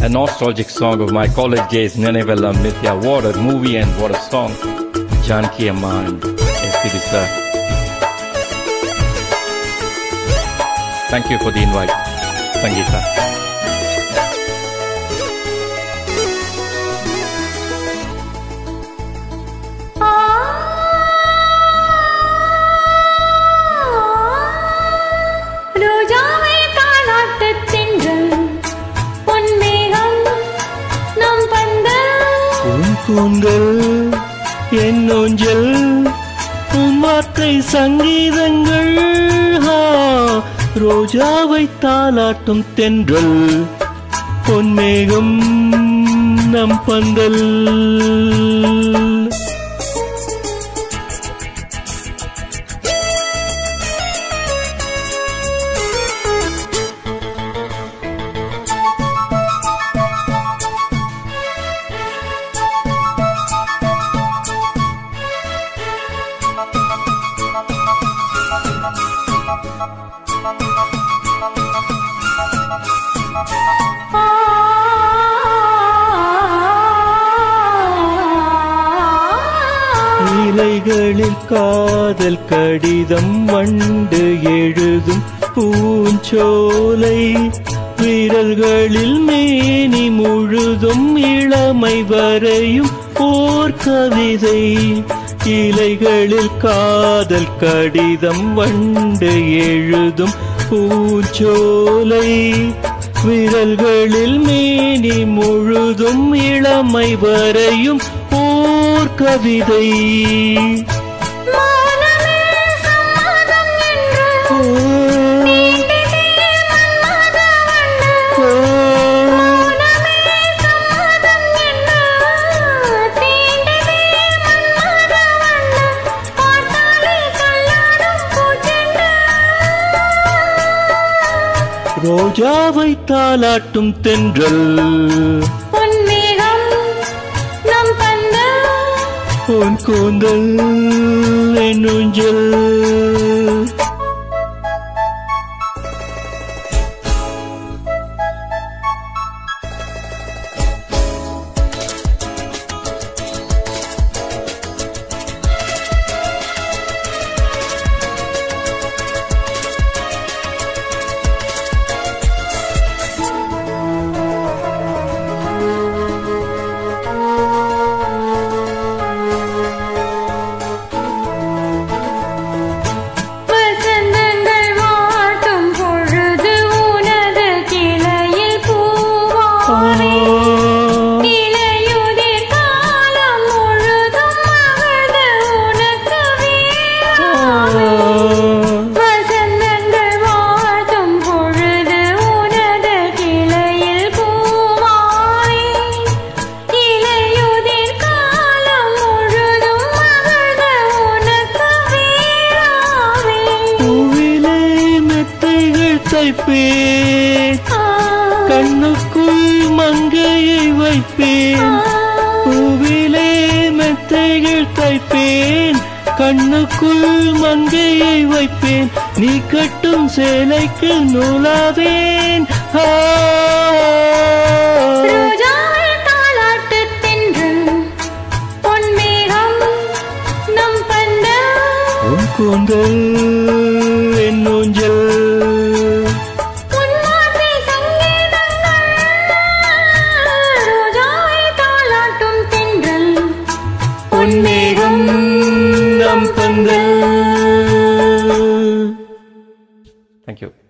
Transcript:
A nostalgic song of my college days, Nenevellam Nithya. What a movie and what a song. Janaki Amma and S.P.B. sir. Thank you for the invite, Sangeeta. கூந்தல் என் ஊஞ்சல் உன் வார்த்தை சங்கீதங்கள் ரோஜாவை தாலாட்டும் தென்றல் பொன்மேகம் நம் பந்தல் இலைகளில் காதல் கடிதம் வண்டு எழுதும் பூஞ்சோலை விரல்களில் மேனி முழுதும் இளமை வரையும் ஓர் கவிதை இலைகளில் காதல் கடிதம் வண்டு எழுதும் பூஞ்சோலை விரல்களில் மேனி முழுதும் இளமை வரையும் ஓர் கவிதை ரோஜாவை தாலாட்டும் தென்றல் பொன்மேகம் நம் பந்தல் உன் கூந்தல் என் ஊஞ்சல் கண்ணுக்குள் மங்கையை வைப்பேன் பூவிலே மெத்தைகள் தைப்பேன் கண்ணுக்குள் மங்கையை வைப்பேன் நீ கட்டும் சேலைக்கு நூலாவேன் தாலாட்டு தென்றல் பொன்மேகம் நம் பந்தல் உன் கூந்தல் என் ஊஞ்சல் பொன்மேகம் நம் பந்தல். Thank you.